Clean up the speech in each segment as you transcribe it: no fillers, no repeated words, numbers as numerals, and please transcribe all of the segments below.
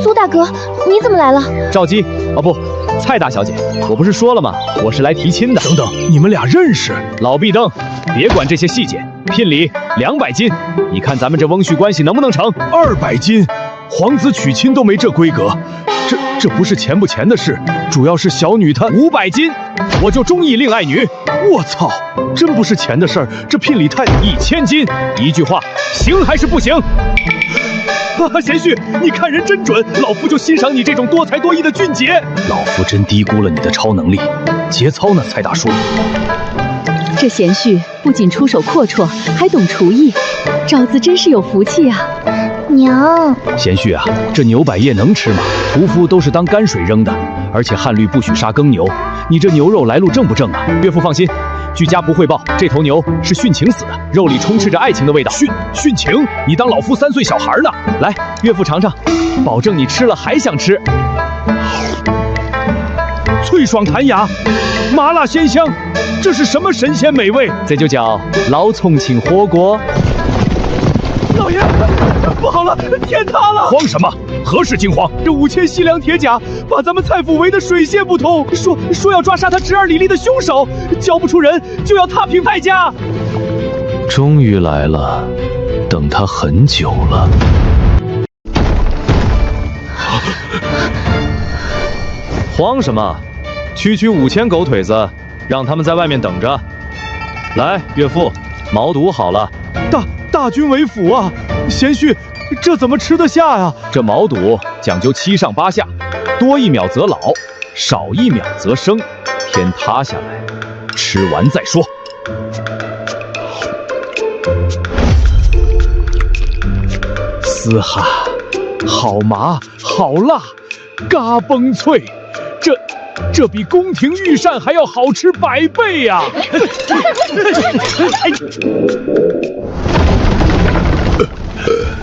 苏大哥，你怎么来了？赵姬，哦不，蔡大小姐，我不是说了吗？我是来提亲的。等等，你们俩认识？老壁灯，别管这些细节，聘礼200斤，你看咱们这翁婿关系能不能成？200斤，皇子娶亲都没这规格，这不是钱不钱的事，主要是小女她500斤，我就中意另爱女。我操，真不是钱的事儿，这聘礼太1000斤，一句话，行还是不行？贤婿，你看人真准，老夫就欣赏你这种多才多艺的俊杰。老夫真低估了你的超能力，节操呢，蔡大叔。这贤婿不仅出手阔绰，还懂厨艺，赵子真是有福气啊！娘，贤婿啊，这牛百叶能吃吗？屠夫都是当泔水扔的，而且汉律不许杀耕牛，你这牛肉来路正不正啊？岳父放心。据家仆汇报，这头牛是殉情死的，肉里充斥着爱情的味道。殉情？你当老夫3岁小孩呢？来，岳父尝尝，保证你吃了还想吃。脆爽弹牙，麻辣鲜香，这是什么神仙美味？这就叫老重庆火锅。老爷，不好了，天塌了！慌什么？何事惊慌？这5000西凉铁甲把咱们蔡府围得水泄不通，说要抓杀他侄儿李立的凶手，交不出人就要踏平蔡家。终于来了，等他很久了。慌什么？区5000狗腿子，让他们在外面等着。来，岳父，毛肚好了。大军为辅啊，贤婿，这怎么吃得下呀？这毛肚讲究7上8下，多1秒则老，少1秒则生。天塌下来，吃完再说。嘶哈，好麻，好辣，嘎嘣脆，这比宫廷御膳还要好吃100倍呀！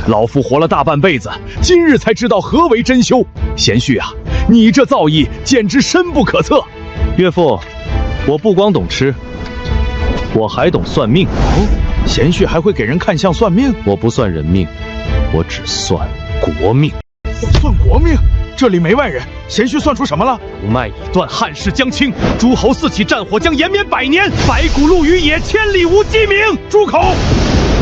老夫活了大半辈子，今日才知道何为珍馐。贤婿啊，你这造诣简直深不可测。岳父，我不光懂吃，我还懂算命。哦，贤婿还会给人看相算命？我不算人命，我只算国命。算国命？这里没外人，贤婿算出什么了？龙脉已断，汉室将倾，诸侯四起，战火将延绵100年，白骨露于野，千里无鸡鸣。住口！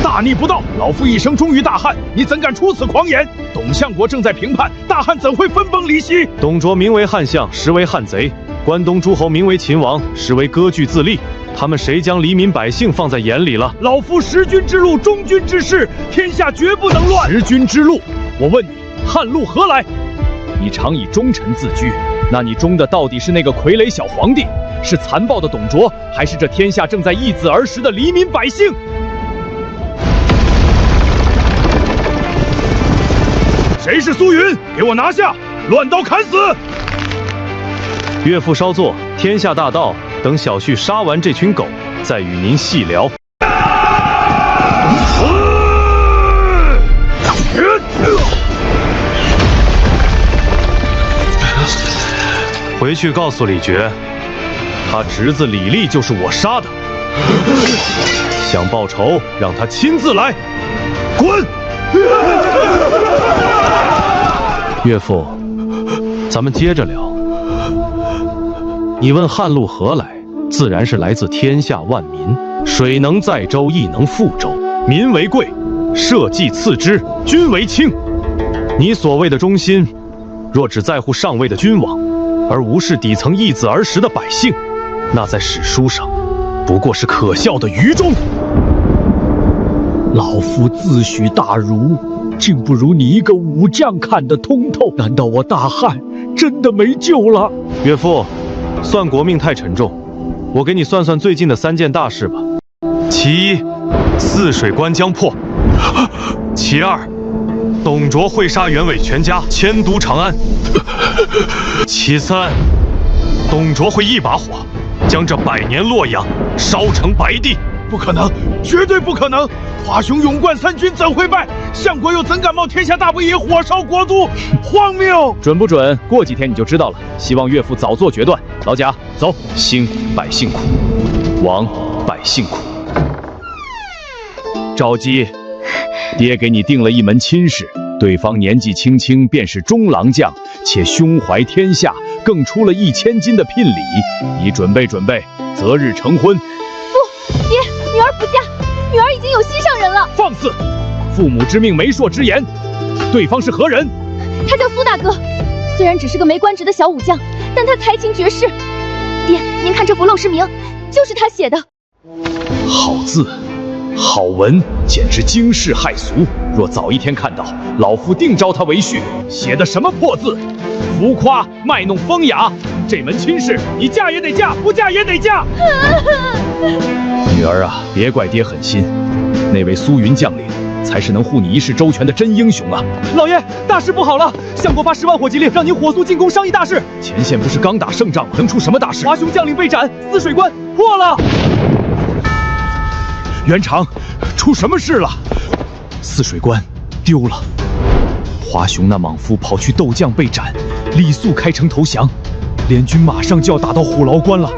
大逆不道！老夫一生忠于大汉，你怎敢出此狂言？董相国正在平叛，大汉怎会分崩离析？董卓名为汉相，实为汉贼；关东诸侯名为秦王，实为割据自立。他们谁将黎民百姓放在眼里了？老夫识君之路，忠君之事，天下绝不能乱。识君之路，我问你，汉路何来？你常以忠臣自居，那你忠的到底是那个傀儡小皇帝，是残暴的董卓，还是这天下正在易子而食的黎民百姓？谁是苏云？给我拿下！乱刀砍死！岳父稍坐，天下大道，等小婿杀完这群狗，再与您细聊。回去告诉李傕，他侄子李立就是我杀的。想报仇，让他亲自来。滚！岳父，咱们接着聊。你问汉路何来，自然是来自天下万民。水能载舟，亦能覆舟。民为贵，社稷次之，君为轻。你所谓的忠心，若只在乎上位的君王，而无视底层易子而食的百姓，那在史书上不过是可笑的愚忠。老夫自诩大儒，竟不如你一个武将看得通透。难道我大汉真的没救了？岳父，算国命太沉重，我给你算算最近的3件大事吧。其一，泗水关将破；其二，董卓会杀袁伟全家，迁都长安；其三，董卓会一把火将这100年洛阳烧成白地。不可能，绝对不可能！华雄勇冠3军怎会败？相国又怎敢冒天下大不韪火烧国都？荒谬！准不准？过几天你就知道了。希望岳父早做决断。老贾，走。兴百姓苦，亡百姓苦。赵姬，爹给你定了一门亲事，对方年纪轻轻便是中郎将，且胸怀天下，更出了1000金的聘礼。你准备准备，择日成婚。不，爹，女儿不嫁，女儿已经有心上人了。放肆！父母之命，媒妁之言。对方是何人？他叫苏大哥，虽然只是个没官职的小武将，但他才情绝世。爹，您看这幅陋室铭，就是他写的。好字，好文，简直惊世骇俗。若早一天看到，老夫定招他为婿。写的什么破字？浮夸卖弄风雅，这门亲事，你嫁也得嫁，不嫁也得嫁。女儿啊，别怪爹狠心，那位苏云将领才是能护你一世周全的真英雄啊！老爷，大事不好了！相国发10万火急令，让您火速进宫商议大事。前线不是刚打胜仗吗？能出什么大事？华雄将领被斩，泗水关破了。元长，出什么事了？泗水关丢了，华雄那莽夫跑去斗将被斩，李肃开城投降，联军马上就要打到虎牢关了。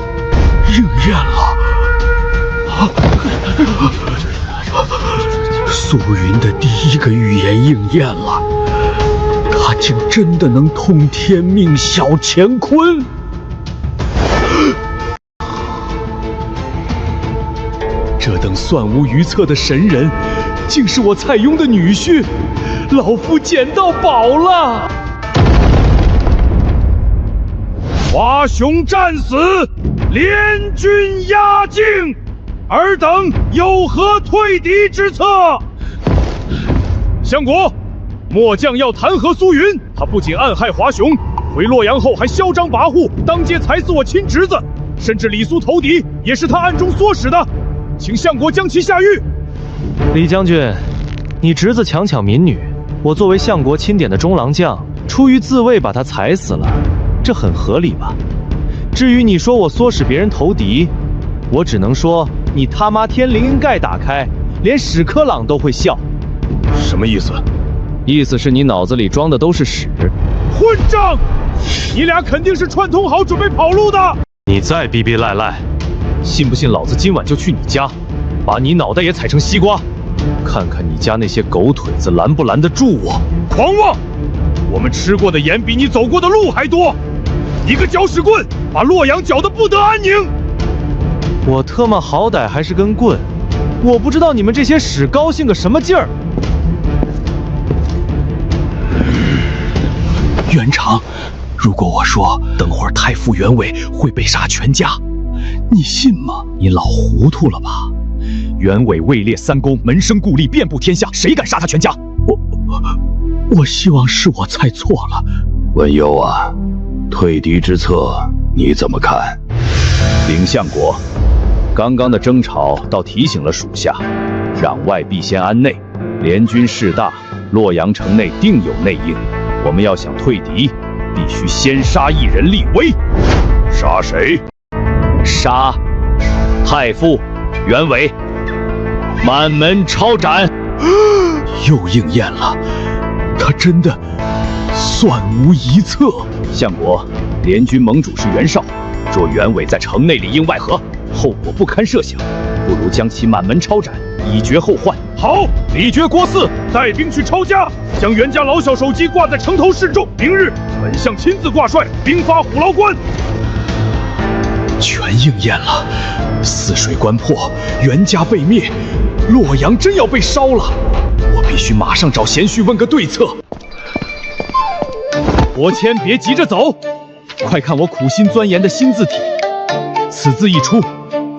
应验了。苏云的第一个预言应验了，他竟真的能通天命小乾坤。这等算无余策的神人，竟是我蔡邕的女婿，老夫捡到宝了！华雄战死，联军压境，尔等有何退敌之策？相国，末将要弹劾苏云，他不仅暗害华雄，回洛阳后还嚣张跋扈，当街踩死我亲侄子，甚至李肃投敌也是他暗中唆使的。请相国将其下狱。李将军，你侄子强抢民女，我作为相国钦点的中郎将，出于自卫把他踩死了，这很合理吧？至于你说我唆使别人投敌，我只能说你他妈天灵应盖打开，连屎壳郎都会笑。什么意思？意思是你脑子里装的都是屎。混账！你俩肯定是串通好准备跑路的。你再逼逼赖赖，信不信老子今晚就去你家，把你脑袋也踩成西瓜，看看你家那些狗腿子拦不拦得住我？狂妄！我们吃过的盐比你走过的路还多。一个搅屎棍，把洛阳搅得不得安宁。我特么好歹还是根棍，我不知道你们这些屎高兴个什么劲儿。元长，如果我说等会儿太傅袁伟会被杀全家，你信吗？你老糊涂了吧？袁伟位列3公，门生故吏遍布天下，谁敢杀他全家？我希望是我猜错了。文攸啊，退敌之策你怎么看？禀相国，刚刚的争吵倒提醒了属下，攘外必先安内，联军势大，洛阳城内定有内应。我们要想退敌，必须先杀一人立威。杀谁？杀太傅袁伟，满门抄斩。又应验了，他真的算无一策。相国，联军盟主是袁绍，若袁伟在城内里应外合，后果不堪设想，不如将其满门抄斩，以绝后患。好，李傕郭汜带兵去抄家，将袁家老小首级挂在城头示众。明日本相亲自挂帅，兵发虎牢关。全应验了，泗水关破，袁家被灭，洛阳真要被烧了。我必须马上找贤婿问个对策。伯谦，别急着走，快看我苦心钻研的新字体。此字一出，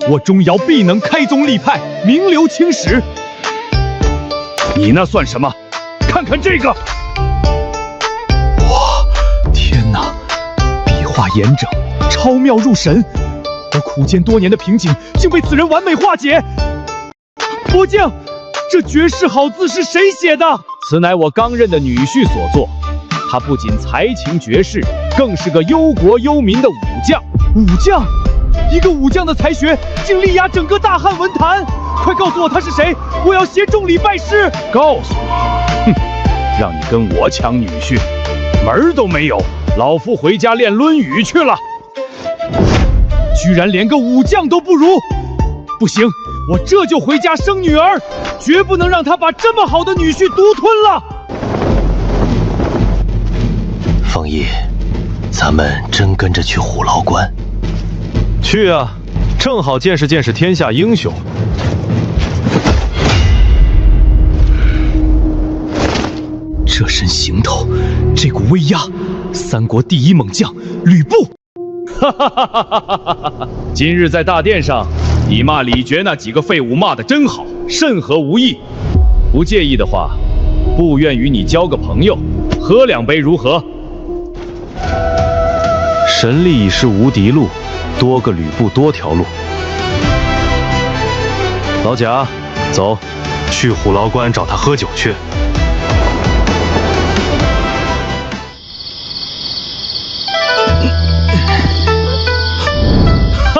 我钟繇必能开宗立派，名留青史。你那算什么？看看这个！哇，天哪，笔画严整，超妙入神。我苦艰多年的瓶颈竟被此人完美化解。伯将，这绝世好字是谁写的？此乃我刚任的女婿所作。他不仅才情绝世，更是个忧国忧民的武将。武将？一个武将的才学竟力压整个大汉文坛！快告诉我他是谁，我要携重礼拜师。告诉你，哼，让你跟我抢女婿，门儿都没有。老夫回家练《论语》去了。居然连个武将都不如！不行，我这就回家生女儿，绝不能让他把这么好的女婿独吞了。凤仪，咱们真跟着去虎牢关？去啊，正好见识见识天下英雄。这身行头，这股威压，三国第一猛将吕布。哈哈哈哈哈哈！今日在大殿上，你骂李傕那几个废物骂得真好，甚合无益。不介意的话，不愿与你交个朋友，喝2杯如何？神力已是无敌路，多个吕布多条路。老贾，走，去虎牢关找他喝酒去。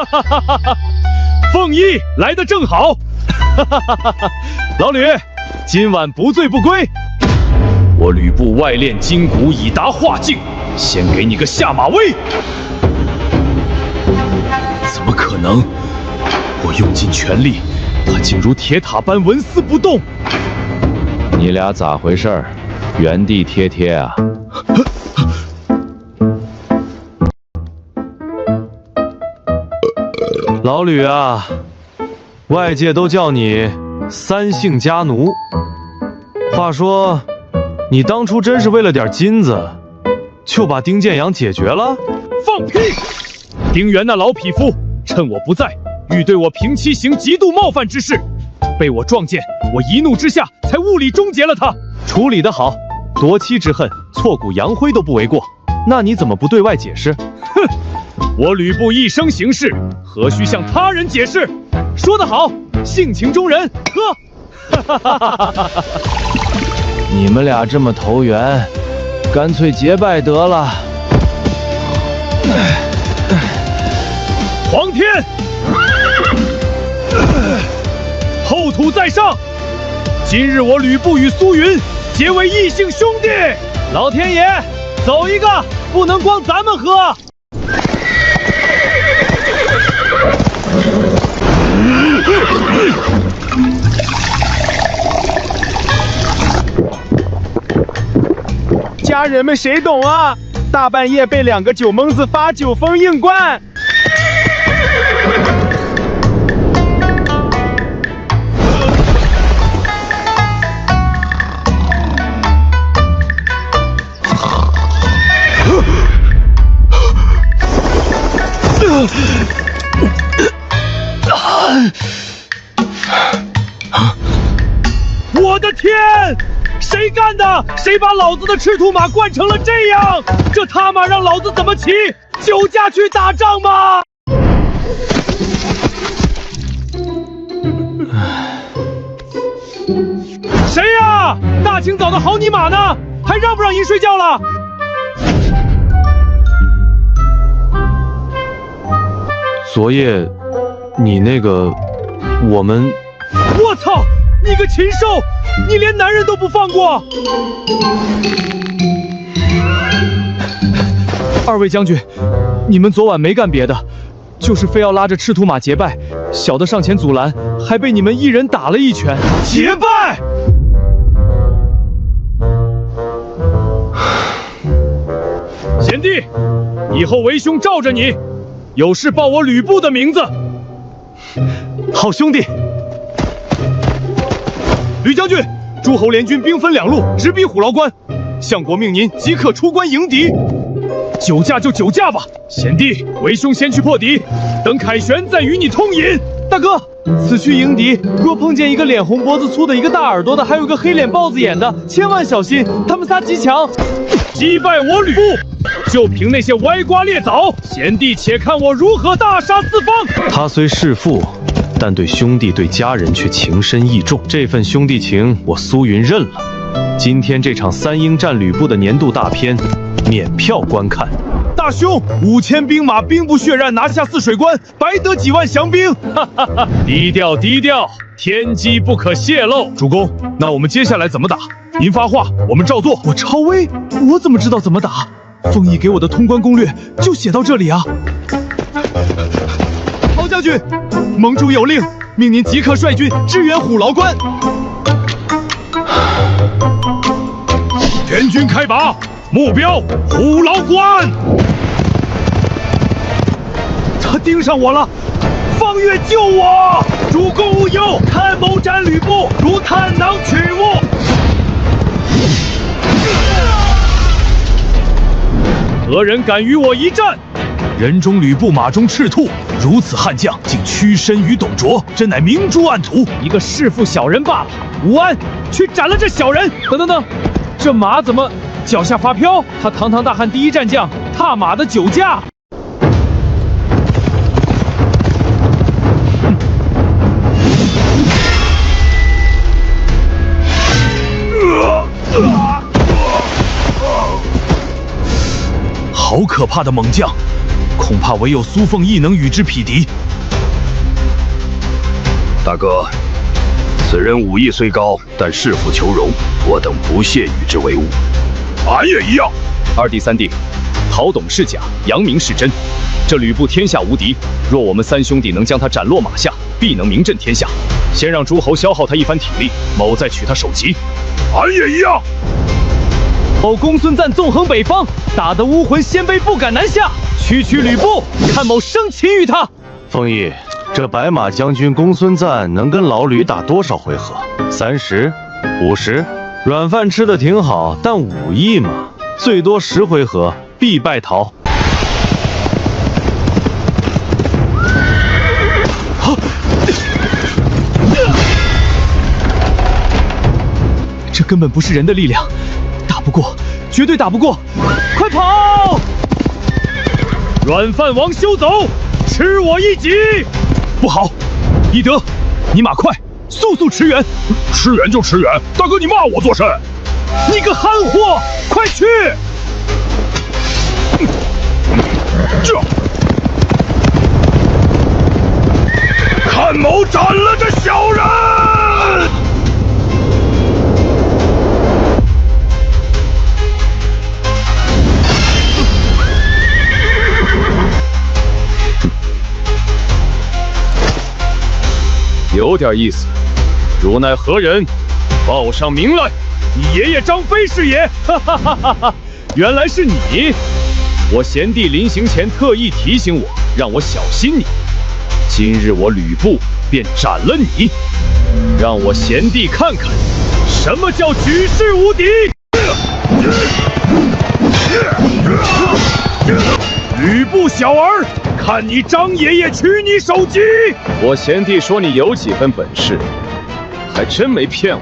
哈哈哈哈！凤仪来得正好。哈哈哈哈！老吕，今晚不醉不归。我吕布外练筋骨已达化境，先给你个下马威。怎么可能？我用尽全力，他竟如铁塔般纹丝不动。你俩咋回事？原地贴贴啊！老吕啊，外界都叫你3姓家奴。话说，你当初真是为了点金子，就把丁建阳解决了？放屁！丁原那老匹夫，趁我不在，欲对我平妻行极度冒犯之事，被我撞见，我一怒之下才物理终结了他。处理得好，夺妻之恨，挫骨扬灰都不为过。那你怎么不对外解释？哼！我吕布一生行事，何须向他人解释？说得好，性情中人，喝！哈哈哈哈哈！你们俩这么投缘，干脆结拜得了。黄天，后土在上，今日我吕布与苏云结为异姓兄弟。老天爷，走一个，不能光咱们喝。家人们谁懂啊？大半夜被2个酒蒙子发酒疯硬灌。我的天！谁干的？谁把老子的赤兔马惯成了这样？这他妈让老子怎么骑？酒驾去打仗吗？谁呀？大清早的好你妈呢？还让不让人睡觉了？昨夜，你那个，我们……我操！你个禽兽！你连男人都不放过！2位将军，你们昨晚没干别的，就是非要拉着赤兔马结拜，小的上前阻拦，还被你们一人打了一拳。结拜！贤弟，以后为兄罩着你，有事报我吕布的名字。好兄弟。吕将军，诸侯联军兵分2路，直逼虎牢关。相国命您即刻出关迎敌。酒驾就酒驾吧，贤弟，为兄先去破敌，等凯旋再与你通饮。大哥，此去迎敌，若碰见一个脸红脖子粗的，一个大耳朵的，还有个黑脸豹子眼的，千万小心，他们仨极强。击败我吕布，就凭那些歪瓜裂枣，贤弟且看我如何大杀四方。他虽弑父，但对兄弟对家人却情深义重，这份兄弟情我苏云认了。今天这场3英战吕布的年度大片，免票观看。大兄，5000兵马兵不血刃拿下泗水关，白得几万降兵。哈哈哈！低调低调，天机不可泄露。主公，那我们接下来怎么打？您发话，我们照做。我超威，我怎么知道怎么打？凤仪给我的通关攻略就写到这里啊。曹将军，盟主有令，命您即刻率军支援虎牢关。全军开拔，目标虎牢关。他盯上我了，方月救我！主公勿忧，探谋斩吕布，如探囊取物。何人敢与我一战？人中吕布，马中赤兔，如此悍将，竟屈身于董卓，真乃明珠暗图。一个弑父小人罢了。吴安，去斩了这小人！等，这马怎么脚下发飘？他堂堂大汉第一战将，踏马的酒驾。好可怕的猛将，恐怕唯有苏凤义能与之匹敌。大哥，此人武艺虽高，但恃富求荣，我等不屑与之为伍。俺也一样。二弟三弟，陶董是假，杨明是真。这吕布天下无敌，若我们三兄弟能将他斩落马下，必能名震天下。先让诸侯消耗他一番体力，某再取他首级。俺也一样。某公孙瓒纵横北方，打得乌魂鲜卑不敢南下。区吕布，看某生擒于他。凤义，这白马将军公孙瓒能跟老吕打多少回合？30、50，软饭吃的挺好，但武艺嘛，最多10回合必败逃。这根本不是人的力量。打不过，绝对打不过！快跑！软饭王休走，吃我一戟！不好，翼德，你马快，速驰援！驰援就驰援，大哥你骂我做甚？你个憨货，快去！这，看某斩了这小人！有点意思，汝乃何人？报上名来！你爷爷张飞是也！哈哈哈哈哈！原来是你！我贤弟临行前特意提醒我，让我小心你。今日我吕布便斩了你，让我贤弟看看什么叫举世无敌！吕布小儿，看你张爷爷取你首级！我贤弟说你有几分本事，还真没骗我。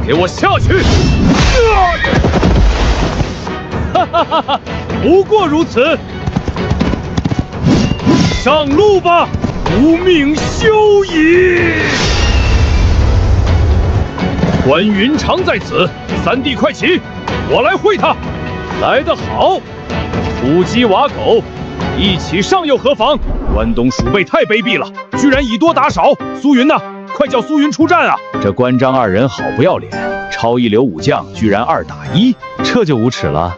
给我下去！哈哈哈哈！不过如此。上路吧，无命休矣！关云长在此，三弟快起，我来会他。来得好！土鸡瓦狗，一起上又何妨？关东鼠辈太卑鄙了，居然以多打少。苏云呢？快叫苏云出战啊！这关张二人好不要脸，超一流武将居然2打1，这就无耻了。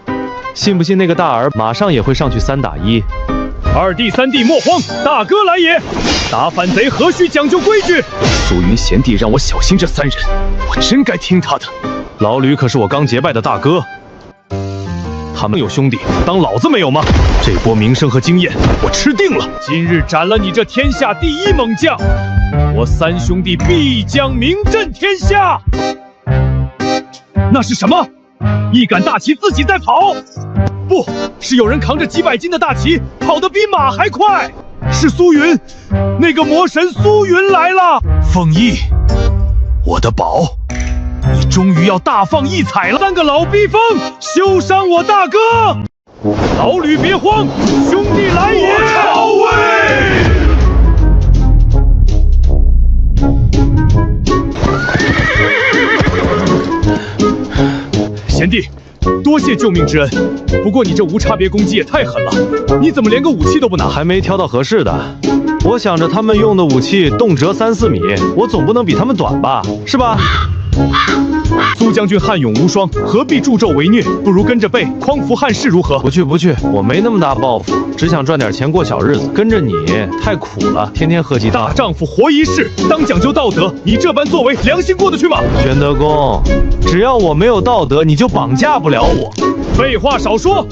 信不信那个大儿马上也会上去3打1？二弟三弟莫慌，大哥来也！打反贼何须讲究规矩？苏云贤弟让我小心这3人，我真该听他的。老吕可是我刚结拜的大哥，他们有兄弟，当老子没有吗？这波名声和经验，我吃定了。今日斩了你这天下第一猛将，我三兄弟必将名震天下。那是什么？一杆大旗自己在跑？不是，有人扛着几百斤的大旗，跑得比马还快。是苏云，那个魔神苏云来了。凤义，我的宝，你终于要大放异彩了。3个老逼疯，休伤我大哥！老吕别慌，兄弟来也！朝威！贤弟，多谢救命之恩。不过你这无差别攻击也太狠了，你怎么连个武器都不拿？还没挑到合适的。我想着他们用的武器动辄3、4米，我总不能比他们短吧，是吧？苏将军汉勇无双，何必助纣为虐？不如跟着背匡扶汉室如何？不去，我没那么大抱负，只想赚点钱过小日子。跟着你太苦了，天天喝鸡汤。大丈夫活一世，当讲究道德。你这般作为，良心过得去吗？玄德公，只要我没有道德，你就绑架不了我。废话少说，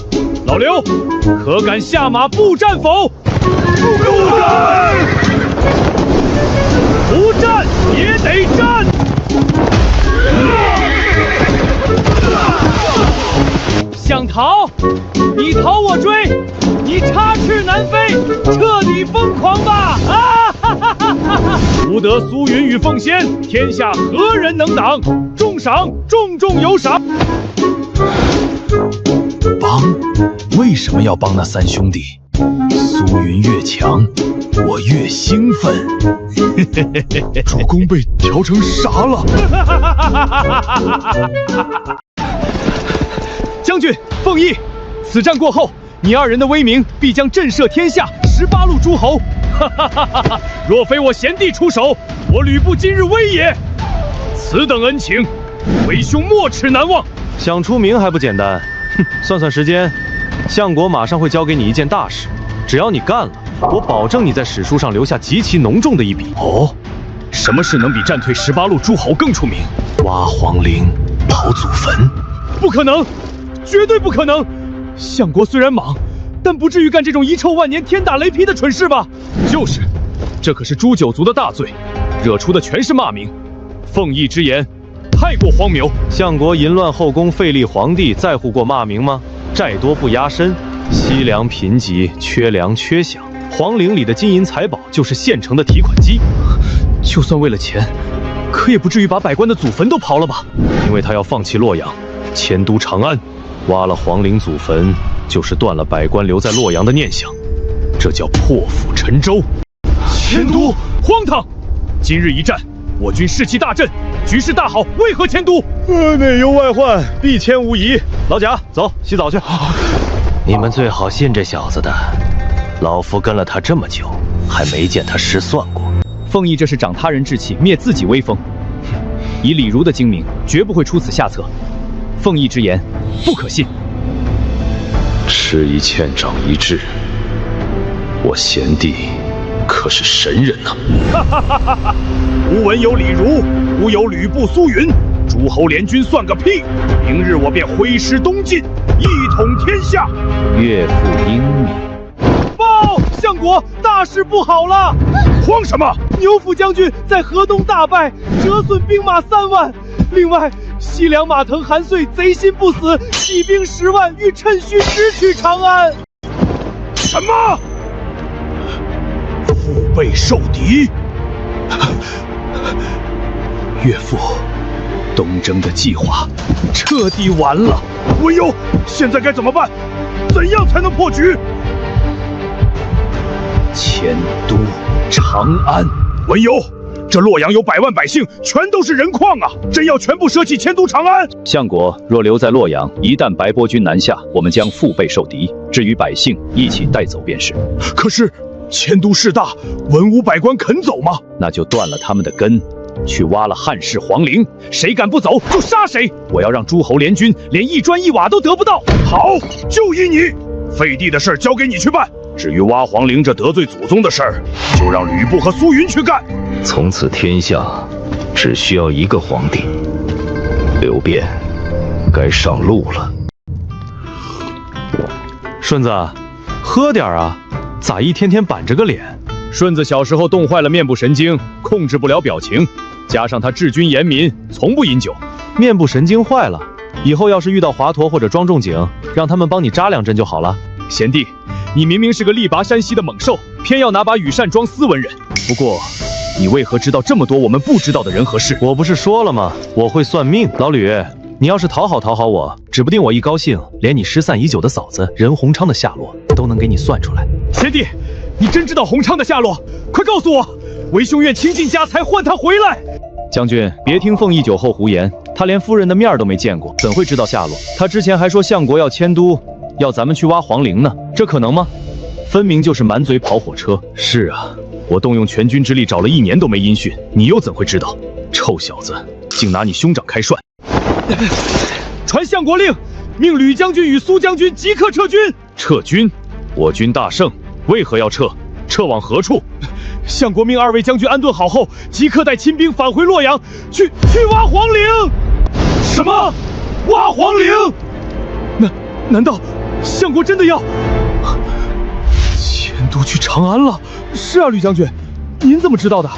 老刘，可敢下马步战否？不战！不战也得战！想逃？你逃我追，你插翅难飞，彻底疯狂吧！啊哈哈哈哈！不得苏云与凤仙，天下何人能挡？重赏，重重有赏。帮？为什么要帮那三兄弟？苏云越强，我越兴奋。主公被调成啥了？将军，凤翼，此战过后，你二人的威名必将震慑天下18路诸侯。若非我贤弟出手，我吕布今日危也。此等恩情，为兄没齿难忘。想出名还不简单？算算时间，相国马上会交给你一件大事，只要你干了，我保证你在史书上留下极其浓重的一笔。哦，什么事能比战退18路诸侯更出名？挖皇陵，刨祖坟？不可能，绝对不可能！相国虽然莽，但不至于干这种遗臭万年、天打雷劈的蠢事吧？就是，这可是诛九族的大罪，惹出的全是骂名。凤翼之言太过荒谬。相国淫乱后宫，废立皇帝，在乎过骂名吗？债多不压身，西凉贫瘠，缺粮缺饷，皇陵里的金银财宝就是现成的提款机。就算为了钱，可也不至于把百官的祖坟都刨了吧？因为他要放弃洛阳，迁都长安，挖了皇陵祖坟，就是断了百官留在洛阳的念想，这叫破釜沉舟。迁都，荒唐！今日一战，我军士气大振，局势大好，为何迁都？内忧外患，必迁无疑。老贾，走，洗澡去。你们最好信这小子的，老夫跟了他这么久，还没见他失算过。凤翼这是长他人志气，灭自己威风。以李儒的精明，绝不会出此下策。凤翼之言，不可信。吃一堑长一智，我贤弟可是神人呐！吾闻有李儒，吾有吕布、苏云，诸侯联军算个屁！明日我便挥师东进，一统天下。岳父英明。报，相国，大事不好了！慌什么？牛辅将军在河东大败，折损兵马3万。另外，西凉马腾、韩遂贼心不死，起兵10万，欲趁虚直取长安。什么？腹背受敌？岳父，东征的计划彻底完了。文攸，现在该怎么办？怎样才能破局？迁都长安。文攸，这洛阳有100万百姓，全都是人矿啊！真要全部舍弃迁都长安？相国若留在洛阳，一旦白波军南下，我们将腹背受敌。至于百姓，一起带走便是。可是迁都势大，文武百官肯走吗？那就断了他们的根，去挖了汉室皇陵，谁敢不走就杀谁！我要让诸侯联军连一砖一瓦都得不到。好，就依你。废帝的事交给你去办。至于挖皇陵这得罪祖宗的事儿，就让吕布和苏云去干。从此天下只需要一个皇帝，刘辩该上路了。顺子，喝点啊，咋一天天板着个脸？顺子小时候冻坏了面部神经，控制不了表情，加上他治军严民，从不饮酒。面部神经坏了，以后要是遇到华佗或者庄仲景，让他们帮你扎2针就好了。贤弟，你明明是个力拔山兮的猛兽，偏要拿把羽扇装斯文人。不过，你为何知道这么多我们不知道的人和事？我不是说了吗？我会算命。老吕，你要是讨好我，指不定我一高兴，连你失散已久的嫂子任鸿昌的下落都能给你算出来。贤弟，你真知道鸿昌的下落？快告诉我，为兄愿倾尽家财换他回来。将军，别听凤翼酒后胡言，他连夫人的面都没见过，怎会知道下落？他之前还说相国要迁都，要咱们去挖皇陵呢，这可能吗？分明就是满嘴跑火车。是啊，我动用全军之力找了1年都没音讯，你又怎会知道？臭小子，竟拿你兄长开涮！传相国令，命吕将军与苏将军即刻撤军。撤军？我军大胜，为何要撤？撤往何处？相国命2位将军安顿好后，即刻带亲兵返回洛阳，去挖皇陵。什么？挖皇陵？难道相国真的要迁都去长安了？是啊，吕将军，您怎么知道的？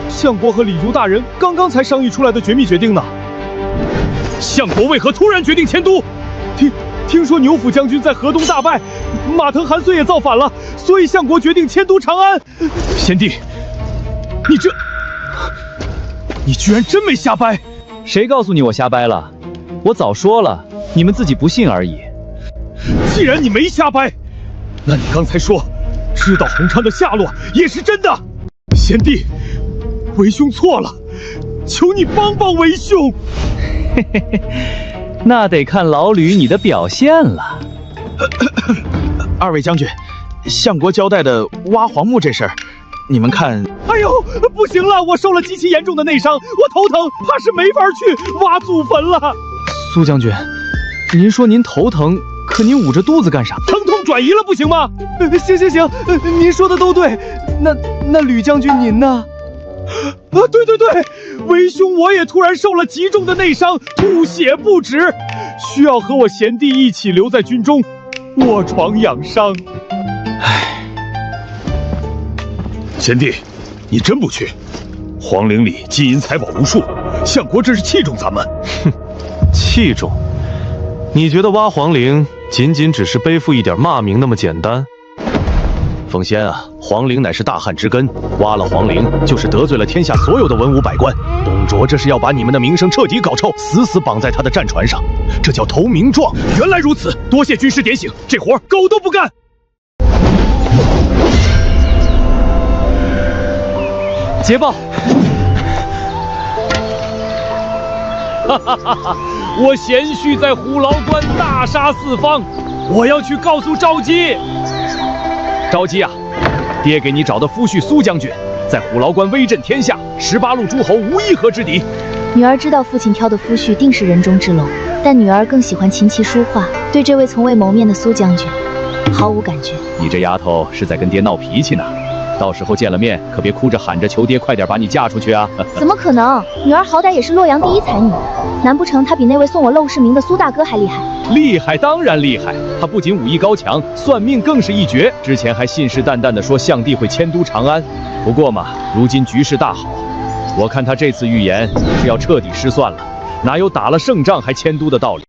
相国和李儒大人刚刚才商议出来的绝密决定呢。相国为何突然决定迁都？听说牛辅将军在河东大败，马腾、韩遂也造反了，所以相国决定迁都长安。贤弟，你居然真没瞎掰！谁告诉你我瞎掰了？我早说了，你们自己不信而已。既然你没瞎掰，那你刚才说知道洪昌的下落也是真的。贤弟，为兄错了，求你帮帮为兄。嘿嘿嘿，那得看老吕你的表现了。2位将军，相国交代的挖皇墓这事儿，你们看？哎呦，不行了，我受了极其严重的内伤，我头疼，怕是没法去挖祖坟了。苏将军，您说您头疼，可您捂着肚子干啥？疼痛转移了不行吗？行，您说的都对。那吕将军您呢？对，为兄我也突然受了极重的内伤，吐血不止，需要和我贤弟一起留在军中卧床养伤。唉，贤弟，你真不去？皇陵里金银财宝无数，相国这是器重咱们。哼，器重？你觉得挖皇陵仅仅只是背负一点骂名那么简单？奉先啊，皇陵乃是大汉之根，挖了皇陵就是得罪了天下所有的文武百官。董卓这是要把你们的名声彻底搞臭，死死绑在他的战船上，这叫投名状。原来如此，多谢军师点醒，这活狗都不干。捷报！我贤婿在虎牢关大杀四方，我要去告诉赵姬。着急啊！爹给你找的夫婿苏将军，在虎牢关威震天下，18路诸侯无一合之敌。女儿知道父亲挑的夫婿定是人中之龙，但女儿更喜欢琴棋书画，对这位从未谋面的苏将军毫无感觉。你这丫头是在跟爹闹脾气呢，到时候见了面可别哭着喊着求爹快点把你嫁出去啊！怎么可能？女儿好歹也是洛阳第一才女，难不成她比那位送我陋室铭的苏大哥还厉害？厉害，当然厉害。他不仅武艺高强，算命更是一绝。之前还信誓旦旦地说项帝会迁都长安。不过嘛，如今局势大好，我看他这次预言是要彻底失算了，哪有打了胜仗还迁都的道理？